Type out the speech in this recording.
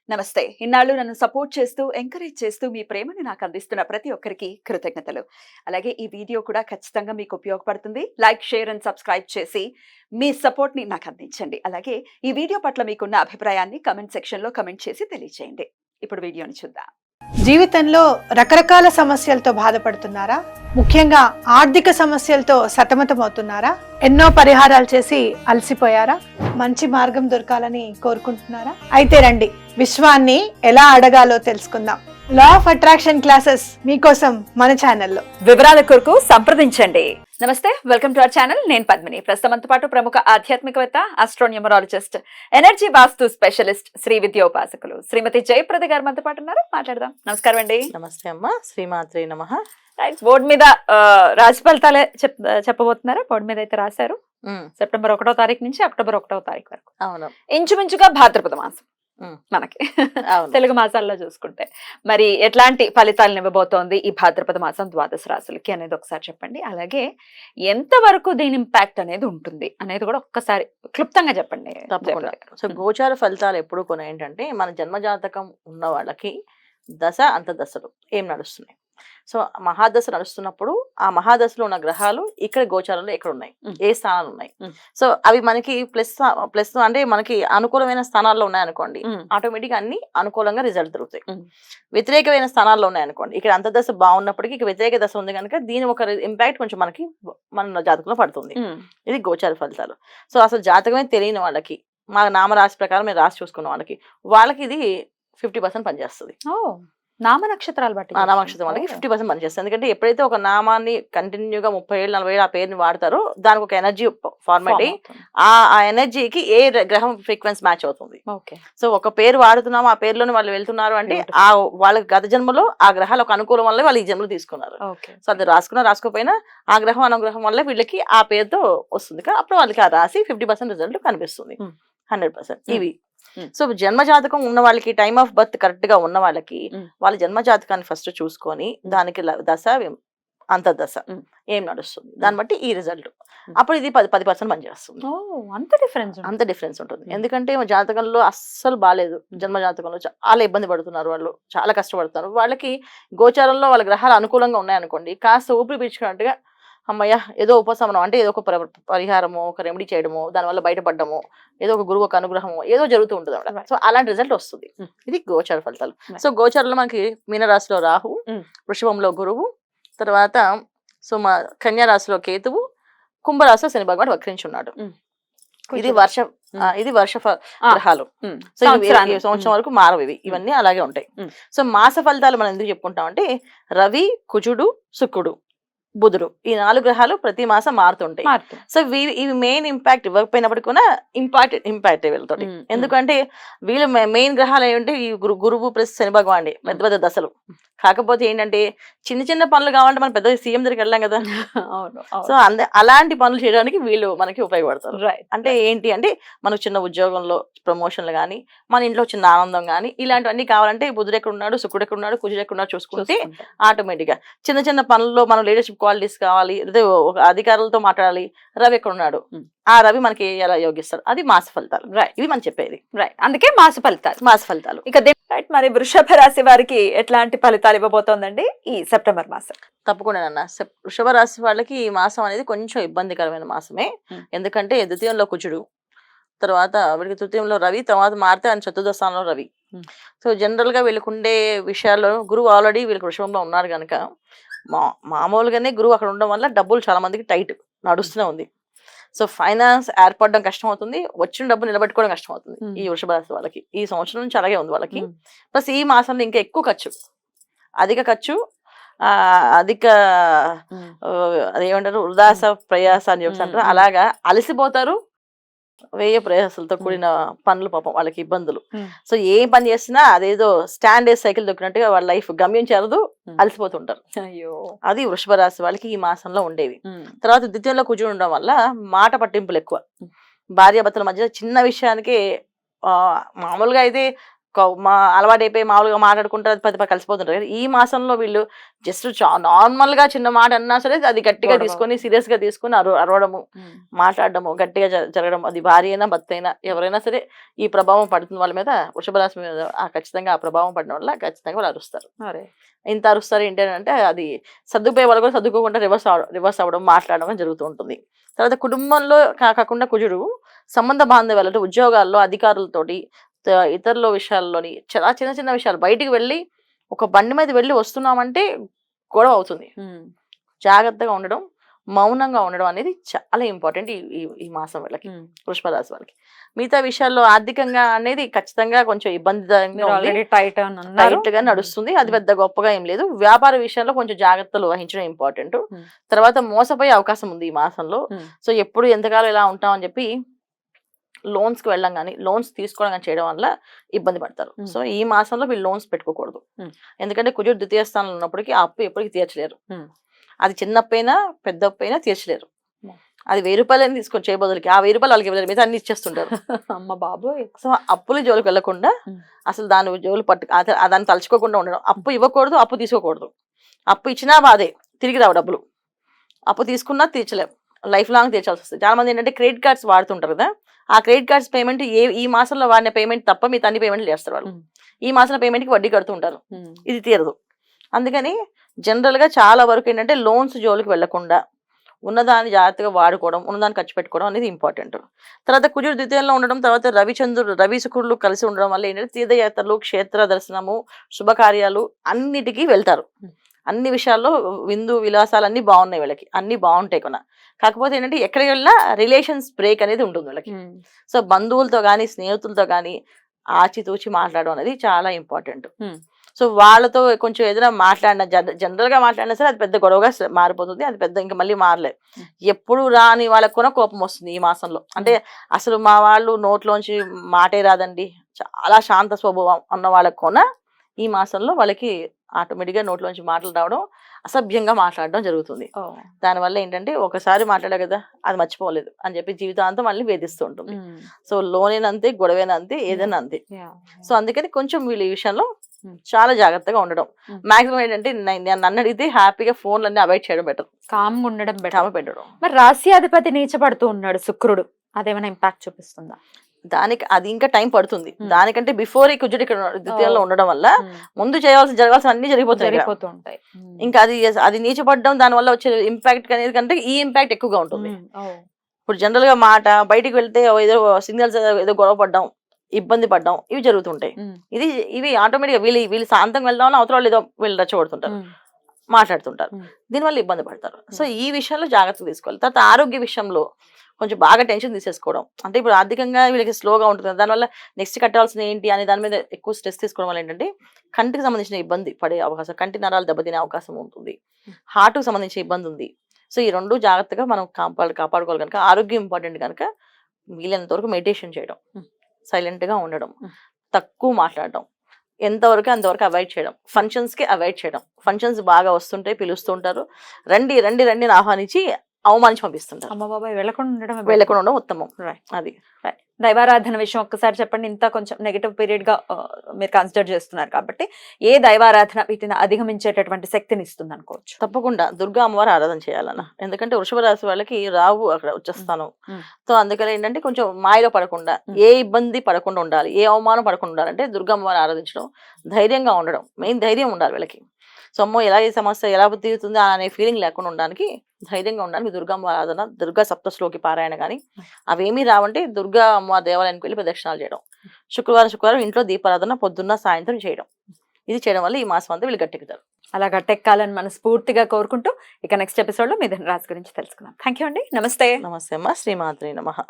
నమస్తే. ఇన్నాళ్ళు నన్ను సపోర్ట్ చేస్తూ, ఎంకరేజ్ చేస్తూ మీ ప్రేమని నాకు అందిస్తున్న ప్రతి ఒక్కరికి కృతజ్ఞతలు. అలాగే ఈ వీడియో కూడా ఖచ్చితంగా మీకు ఉపయోగపడుతుంది. లైక్, షేర్ అండ్ సబ్స్క్రైబ్ చేసి మీ సపోర్ట్‌ని నాకు అందించండి. అలాగే ఈ వీడియో పట్ల మీకున్న అభిప్రాయాన్ని కామెంట్ సెక్షన్‌లో కామెంట్ చేసి తెలియజేయండి. ఇప్పుడు వీడియోని చూద్దాం. జీవితంలో రకరకాల సమస్యలతో బాధపడుతున్నారా? ముఖ్యంగా ఆర్థిక సమస్యలతో సతమతమవుతున్నారా? ఎన్నో పరిహారాలు చేసి అలసిపోయారా? మంచి మార్గం దొరకాలని కోరుకుంటున్నారా? అయితే రండి, విశ్వాన్ని ఎలా అడగాలో తెలుసుకుందాం. లా ఆఫ్ అట్రాక్షన్ క్లాసెస్ మీకోసం మన ఛానల్లో. వివరాల కొరకు సంప్రదించండి. నమస్తే, వెల్కమ్ టు అవర్ ఛానల్. నేను పద్మిని. ప్రస్తుతంతో పాటు ప్రముఖ ఆధ్యాత్మికవేత్త, ఆస్ట్రోన్యూమరాలజిస్ట్, ఎనర్జీ వాస్తు స్పెషలిస్ట్, శ్రీ విద్యోపాసకులు శ్రీమతి జయప్రద గారు మనతో పాటు ఉన్నారు. మాట్లాడదాం. నమస్కారం అండి. నమస్తే అమ్మ. శ్రీమాత్రే నమః. బోర్డు మీద రాశి ఫలితాలే చెప్పబోతున్నారా? బోర్డు మీద అయితే రాశారు. సెప్టెంబర్ 1వ తారీఖు నుంచి అక్టోబర్ 1వ తారీఖు వరకు. అవును, ఇంచుమించుగా భాద్రపద మాసం మనకి తెలుగు మాసాల్లో చూసుకుంటే మరి ఎట్లాంటి ఫలితాలను ఇవ్వబోతోంది ఈ భాద్రపద మాసం ద్వాదశ రాశులకి అనేది ఒకసారి చెప్పండి. అలాగే ఎంత వరకు దీని ఇంపాక్ట్ అనేది ఉంటుంది అనేది కూడా ఒక్కసారి క్లుప్తంగా చెప్పండి. తప్పకుండా. సో గోచార ఫలితాలు ఎప్పుడు కొన్ని ఏంటంటే, మన జన్మజాతకం ఉన్న వాళ్ళకి దశ అంతర్దశలు ఏం నడుస్తున్నాయి. సో మహాదశ నడుస్తున్నప్పుడు ఆ మహాదశలో ఉన్న గ్రహాలు ఇక్కడ గోచారంలో ఎక్కడ ఉన్నాయి, ఏ స్థానాలు ఉన్నాయి. సో అవి మనకి ప్లస్ అంటే మనకి అనుకూలమైన స్థానాల్లో ఉన్నాయనుకోండి, ఆటోమేటిక్ అన్ని అనుకూలంగా రిజల్ట్ దొరుకుతాయి. వ్యతిరేకమైన స్థానాల్లో ఉన్నాయనుకోండి, ఇక్కడ అంతర్దశ బాగున్నప్పటికీ ఇక్కడ వ్యతిరేక దశ ఉంది కనుక దీని ఒక ఇంపాక్ట్ కొంచెం మనకి మన జాతకంలో పడుతుంది. ఇది గోచార ఫలితాలు. సో అసలు జాతకమే తెలియని వాళ్ళకి, మా నామరాశి ప్రకారం మేము రాసి చూసుకున్న వాళ్ళకి ఇది 50% పనిచేస్తుంది. నామ నక్షత్రాలు బట్టి నామనక్షత్రం వాళ్ళకి 50% పనిచేస్తుంది. ఎందుకంటే ఎప్పుడైతే ఒక నామాన్ని కంటిన్యూగా 30 ఏళ్ళు 40 ఏళ్ళు ఆ పేరుని వాడతారో దానికి ఒక ఎనర్జీ ఫార్మేట్ అయ్యి ఆ ఎనర్జీకి ఏ గ్రహం ఫ్రీక్వెన్సీ మ్యాచ్ అవుతుంది. సో ఒక పేరు వాడుతున్నాము, ఆ పేరులోనే వాళ్ళు వెళ్తున్నారు అంటే ఆ వాళ్ళ గత జన్మలో ఆ గ్రహాలు ఒక అనుకూలం వల్ల వాళ్ళు ఈ జన్మలు తీసుకున్నారు. సో అది రాసుకోకపోయినా ఆ గ్రహం అనుగ్రహం వల్ల వీళ్ళకి ఆ పేరుతో వస్తుంది. అప్పుడు వాళ్ళకి ఆ రాసి 50% రిజల్ట్ కనిపిస్తుంది. 100% ఇవి. సో జన్మ జాతకం ఉన్న వాళ్ళకి, టైమ్ ఆఫ్ బర్త్ కరెక్ట్ గా ఉన్న వాళ్ళకి వాళ్ళ జన్మ జాతకాన్ని ఫస్ట్ చూసుకొని దానికి దశ అంతర్దశ ఏం నడుస్తుంది దాన్ని బట్టి ఈ రిజల్ట్ అప్పుడు ఇది 10% పనిచేస్తుంది. అంత డిఫరెన్స్ ఉంటుంది. ఎందుకంటే జాతకంలో అస్సలు బాగాలేదు, జన్మ జాతకంలో చాలా ఇబ్బంది పడుతున్నారు, వాళ్ళు చాలా కష్టపడుతున్నారు. వాళ్ళకి గోచారంలో వాళ్ళ గ్రహాలు అనుకూలంగా ఉన్నాయనుకోండి, కాస్త ఊపిరి పీల్చుకున్నట్టుగా అమ్మయ్య ఏదో ఉపశమనం అంటే ఏదో ఒక పరిహారము, ఒక రెమెడీ చేయడము, దానివల్ల బయటపడ్డము, ఏదో ఒక గురువు ఒక అనుగ్రహము ఏదో జరుగుతూ ఉంటుంది అన్నమాట. సో అలాంటి రిజల్ట్ వస్తుంది. ఇది గోచార ఫలితాలు. సో గోచారంలో మనకి మీనరాశిలో రాహు, వృషభంలో గురువు, తర్వాత సో మా కన్యా రాశిలో కేతువు, కుంభరాశిలో శని భగవాన్ వక్రించున్నాడు. ఇది వర్ష గ్రహాలు. సో ఈ సంవత్సరం వరకు మారవి, ఇవన్నీ అలాగే ఉంటాయి. సో మాస ఫలితాలు మనం ఎందుకు చెప్పుకుంటాం అంటే, రవి, కుజుడు, శుక్రుడు, బుధుడు ఈ 4 గ్రహాలు ప్రతి మాసం మారుతుంటాయి. సో ఇవి మెయిన్ ఇంపాక్ట్ ఇవ్వకపోయినప్పటికీ కూడా ఇంపాక్ట్ వీళ్ళతోటి. ఎందుకంటే వీళ్ళు మెయిన్ గ్రహాలు ఏంటంటే ఈ గురువు ప్లస్ శని భగవాన్ పెద్ద పెద్ద దశలు. కాకపోతే ఏంటంటే చిన్న చిన్న పనులు కావాలంటే మనం పెద్ద సీఎం దగ్గరికి వెళ్ళాం కదా. సో అలాంటి పనులు చేయడానికి వీళ్ళు మనకి ఉపయోగపడతారు. అంటే ఏంటి అంటే మనకు చిన్న ఉద్యోగంలో ప్రమోషన్లు కానీ, మన ఇంట్లో చిన్న ఆనందం కానీ, ఇలాంటివన్నీ కావాలంటే బుధుడు ఎక్కడ ఉన్నాడు, శుక్రుడు ఎక్కడ ఉన్నాడు, కుజుడు ఎక్కడ ఉన్నాడు చూసుకుంటే ఆటోమేటిక్ గా చిన్న చిన్న పనుల్లో మనం లీడర్షిప్ క్వాలిటీస్ కావాలి, లేదా అధికారులతో మాట్లాడాలి, రవి ఎక్కడ ఉన్నాడు, ఆ రవి మనకి ఎలా యోగిస్తాడు, అది మాస ఫలితాలు. ఇవి మనం చెప్పేది. అందుకే మాస ఫలితాలు. ఇక మరి వృషభ రాశి వారికి ఎట్లాంటి ఫలితాలు ఇవ్వబోతోందండి ఈ సెప్టెంబర్ మాసం? తప్పకుండా అన్న, వృషభ రాశి వాళ్ళకి ఈ మాసం అనేది కొంచెం ఇబ్బందికరమైన మాసమే. ఎందుకంటే ద్వితీయంలో కుజుడు, తర్వాత వీళ్ళకి తృతీయంలో రవి, తర్వాత మారితే ఆయన చతుర్థ స్థానంలో రవి. సో జనరల్ గా వీళ్ళకు ఉండే విషయాల్లో గురువు ఆల్రెడీ వీళ్ళకి వృషభంలో ఉన్నారు కనుక మామూలుగానే గురువు అక్కడ ఉండడం వల్ల డబ్బులు చాలా మందికి టైట్ నడుస్తూనే ఉంది. సో ఫైనాన్స్ ఏర్పడడం కష్టం అవుతుంది, వచ్చిన డబ్బు నిలబెట్టుకోవడం కష్టం అవుతుంది ఈ వృషభ రాశి వాళ్ళకి. ఈ సంవత్సరం నుంచి అలాగే ఉంది వాళ్ళకి. ప్లస్ ఈ మాసంలో ఇంకా ఎక్కువ ఖర్చు, అధిక ఖర్చు, అధిక అదేమంటారు వృధాస ప్రయాస అని చెప్పి అంటారు. అలాగా అలసిపోతారు. వేయ ప్రయాసాలతో కూడిన పనులు, పాపం వాళ్ళకి ఇబ్బందులు. సో ఏ పని చేసినా అదేదో స్టాండ్ సైకిల్ దొక్కినట్టుగా వాళ్ళ లైఫ్ గమ్యం చేరదు, అలసిపోతుంటారు. అది వృషభ రాశి వాళ్ళకి ఈ మాసంలో ఉండేవి. తర్వాత ద్వితీయంలో కుజుడు ఉండడం వల్ల మాట పట్టింపులు ఎక్కువ. భార్యాభర్తల మధ్య చిన్న విషయానికి మామూలుగా అయితే మా అలవాటైపోయి మామూలుగా మాట్లాడుకుంటారు, అది పది కలిసిపోతుంటారు కదా. ఈ మాసంలో వీళ్ళు జస్ట్ నార్మల్ గా చిన్న మాట అన్నా సరే అది గట్టిగా గొడవ. తీసుకొని సీరియస్ గా తీసుకొని అరవడము, మాట్లాడడము, గట్టిగా జరగడం, అది భార్య అయినా భర్త అయినా ఎవరైనా సరే ఈ ప్రభావం పడుతుంది వాళ్ళ మీద, వృషభ రాశి మీద ఖచ్చితంగా ఆ ప్రభావం పడడం వల్ల ఖచ్చితంగా వాళ్ళు అరుస్తారు. ఇంత అరుస్తారు ఏంటి అని అంటే అది సర్దుకుపోయే వాళ్ళు కూడా సర్దుకోకుండా రివర్స్ అవ్వడం, మాట్లాడడం జరుగుతూ ఉంటుంది. తర్వాత కుటుంబంలో కాకుండా కుజుడు సంబంధ బాంధవ్యాలు అంటే ఉద్యోగాల్లో అధికారులతోటి ఇతరుల విషయాల్లోని చాలా చిన్న చిన్న విషయాలు బయటికి వెళ్ళి ఒక బండి మీద వెళ్ళి వస్తున్నామంటే గొడవ అవుతుంది. జాగ్రత్తగా ఉండడం, మౌనంగా ఉండడం అనేది చాలా ఇంపార్టెంట్ ఈ మాసం వాళ్ళకి, వృషభ రాశి వాళ్ళకి. మిగతా విషయాల్లో ఆర్థికంగా అనేది ఖచ్చితంగా కొంచెం టైట్ గా నడుస్తుంది, అది పెద్ద గొప్పగా ఏం లేదు. వ్యాపార విషయాల్లో కొంచెం జాగ్రత్తలు వహించడం ఇంపార్టెంట్. తర్వాత మోసపోయే అవకాశం ఉంది ఈ మాసంలో. సో ఎప్పుడు ఎంతకాలం ఇలా ఉంటామని చెప్పి లోన్స్ కి వెళ్ళడం కానీ లోన్స్ తీసుకోవడం కానీ చేయడం వల్ల ఇబ్బంది పడతారు. సో ఈ మాసంలో వీళ్ళు లోన్స్ పెట్టుకోకూడదు. ఎందుకంటే కుజుడు ద్వితీయ స్థానంలో ఉన్నప్పటికీ ఆ అప్పు ఎప్పటికీ తీర్చలేరు. అది చిన్న అప్పైనా పెద్ద అప్పైనా తీర్చలేరు. అది 1000 రూపాయలని తీసుకొని చేయబోదులకి ఆ 1000 రూపాయలు వాళ్ళకి ఇవ్వలేరు, మీద అన్ని ఇచ్చేస్తుంటారు. అమ్మ బాబోయ్. సో అప్పులు జోలికి వెళ్ళకుండా అసలు దాని జోలు దాన్ని తలుచుకోకుండా ఉండడం. అప్పు ఇవ్వకూడదు, అప్పు తీసుకోకూడదు. అప్పు ఇచ్చినా బాధే, తిరిగి రావు డబ్బులు. అప్పు తీసుకున్నా తీర్చలేము, లైఫ్ లాంగ్ తీర్చాల్సి వస్తుంది. చాలా మంది ఏంటంటే క్రెడిట్ కార్డ్స్ వాడుతుంటారు కదా, ఆ క్రెడిట్ కార్డ్స్ పేమెంట్ ఈ మాసంలో వాడిన పేమెంట్ తప్ప మీ అన్ని పేమెంట్లు చేస్తారు వాళ్ళు. ఈ మాసంలో పేమెంట్కి వడ్డీ కడుతుంటారు, ఇది తీరదు. అందుకని జనరల్ గా చాలా వరకు ఏంటంటే లోన్స్ జోలికి వెళ్లకుండా ఉన్నదాన్ని జాగ్రత్తగా వాడుకోవడం, ఉన్నదాన్ని ఖర్చు పెట్టుకోవడం అనేది ఇంపార్టెంట్. తర్వాత కుజుడు ద్వితీయంలో ఉండడం, తర్వాత రవి శుక్రులు కలిసి ఉండడం వల్ల ఏంటంటే తీర్థయాత్రలు, క్షేత్ర దర్శనము, శుభకార్యాలు అన్నిటికీ వెళ్తారు. అన్ని విషయాల్లో విందు విలాసాలు అన్ని బాగున్నాయి వీళ్ళకి, అన్ని బాగుంటాయి కొన. కాకపోతే ఏంటంటే ఎక్కడికి వెళ్ళినా రిలేషన్స్ బ్రేక్ అనేది ఉంటుంది వీళ్ళకి. సో బంధువులతో కానీ స్నేహితులతో కానీ ఆచితూచి మాట్లాడడం అనేది చాలా ఇంపార్టెంట్. సో వాళ్ళతో కొంచెం ఏదైనా మాట్లాడినా జనరల్ గా మాట్లాడినా సరే అది పెద్ద గొడవగా మారిపోతుంది, అది పెద్ద ఇంకా మళ్ళీ మారలేదు. ఎప్పుడు రాని వాళ్ళకు కూడా కోపం వస్తుంది ఈ మాసంలో. అంటే అసలు మా వాళ్ళు నోట్లోంచి మాటే రాదండి, చాలా శాంత స్వభావం అన్న వాళ్ళకు కూడా ఈ మాసంలో వాళ్ళకి ఆటోమేటిక్గా నోట్లోంచి మాటలు రావడం, అసభ్యంగా మాట్లాడడం జరుగుతుంది. దానివల్ల ఏంటంటే ఒకసారి మాట్లాడా కదా అది మర్చిపోలేదు అని చెప్పి జీవితాంతం మళ్ళీ వేధిస్తూ ఉంటుంది. సో లోనేనంతే, గొడవేనంతే, ఏదైనా అంతే. సో అందుకని కొంచెం వీళ్ళు ఈ విషయంలో చాలా జాగ్రత్తగా ఉండడం. మాక్సిమం ఏంటంటే నన్ను అడిగితే హ్యాపీగా ఫోన్లన్నీ అవాయిడ్ చేయడం బెటర్, కామ్గా ఉండడం పెట్టడం. మరి రాశ్యాధిపతి నీచపడుతూ ఉన్నాడు శుక్రుడు, అదేమైనా ఇంపాక్ట్ చూపిస్తుందా? దానికి అది ఇంకా టైం పడుతుంది. దానికంటే బిఫోర్ ఈ కుజుడు ఇక్కడ ద్వితీయంలో ఉండడం వల్ల ముందు జరగాల్సిన అన్ని జరిగిపోతాయి. ఇంకా అది నీచపడడం దాని వల్ల వచ్చే ఇంపాక్ట్ అనేది కంటే ఈ ఇంపాక్ట్ ఎక్కువగా ఉంటుంది. ఇప్పుడు జనరల్ గా మాట బయటికి వెళ్తే ఏదో సిగ్నల్స్ ఏదో గొడవ పడ్డం, ఇబ్బంది పడ్డం, ఇవి జరుగుతుంటాయి. ఇవి ఆటోమేటిక్ గా వీళ్ళు శాంతంగా వెళ్దామని అవతల వాళ్ళు ఏదో వీళ్ళు రెచ్చగొడుతుంటారు, మాట్లాడుతుంటారు, దీనివల్ల ఇబ్బంది పడతారు. సో ఈ విషయంలో జాగ్రత్తగా తీసుకోవాలి. తర్వాత ఆరోగ్య విషయంలో కొంచెం బాగా టెన్షన్ తీసేసుకోవడం. అంటే ఇప్పుడు ఆర్థికంగా వీళ్ళకి స్లోగా ఉంటుంది, దానివల్ల నెక్స్ట్ కట్టాల్సిన ఏంటి అనే దాని మీద ఎక్కువ స్ట్రెస్ తీసుకోవడం వల్ల ఏంటంటే కంటికి సంబంధించిన ఇబ్బంది పడే అవకాశం, కంటి నరాలు దెబ్బతినే అవకాశం ఉంటుంది, హార్ట్కి సంబంధించిన ఇబ్బంది ఉంది. సో ఈ రెండు జాగ్రత్తగా మనం కాపాడుకోవాలి కనుక, ఆరోగ్యం ఇంపార్టెంట్ కనుక వీలైనంత వరకు మెడిటేషన్ చేయడం, సైలెంట్గా ఉండడం, తక్కువ మాట్లాడడం, ఎంతవరకు అంతవరకు అవాయిడ్ చేయడం, ఫంక్షన్స్కి అవాయిడ్ చేయడం. ఫంక్షన్స్ బాగా వస్తుంటాయి, పిలుస్తుంటారు, రండి రండి రండి అని ఆహ్వానించి అవమానించి పంపిస్తుంటారు. అమ్మ బాబాయ్ వెళ్ళకుండా ఉండడం ఉత్తమం. అది దైవారాధన విషయం ఒక్కసారి చెప్పండి. ఇంత కొంచెం నెగిటివ్ పీరియడ్ గా మీరు కన్సిడర్ చేస్తున్నారు కాబట్టి ఏ దైవారాధన వీటిని అధిగమించేటటువంటి శక్తిని ఇస్తుంది అనుకోవచ్చు? తప్పకుండా దుర్గా అమ్మవారు ఆరాధన చేయాలన్న. ఎందుకంటే వృషభ రాశి వాళ్ళకి రావు అక్కడ వచ్చేస్తాను. సో అందుకని ఏంటంటే కొంచెం మాయలో పడకుండా, ఏ ఇబ్బంది పడకుండా ఉండాలి, ఏ అవమానం పడకుండా ఉండాలంటే దుర్గా అమ్మవారు ఆరాధించడం, ధైర్యంగా ఉండడం. మెయిన్ ధైర్యం ఉండాలి వీళ్ళకి. సో అమ్మో ఎలా ఈ సమస్య ఎలా తీరుతుంది అనే ఫీలింగ్ లేకుండా ఉండడానికి, ధైర్యంగా ఉండడానికి దుర్గమ్మ ఆరాధన, దుర్గా సప్తశ్లోకి పారాయణ కానీ అవేమీ రావంటే దుర్గా అమ్మ దేవాలయానికి వెళ్ళి ప్రదక్షిణాలు చేయడం, శుక్రవారం ఇంట్లో దీపారాధన పొద్దున్న సాయంత్రం చేయడం, ఇది చేయడం వల్ల ఈ మాసం అంతా వీళ్ళు గట్టెక్కుతారు. అలా గట్టెక్కాలని మనస్ఫూర్తిగా కోరుకుంటూ ఇక నెక్స్ట్ ఎపిసోడ్ లో మీ ధనురాశి గురించి తెలుసుకుందాం. థ్యాంక్ యూ అండి. నమస్తే. నమస్తే అమ్మ. శ్రీమాత్రే నమః.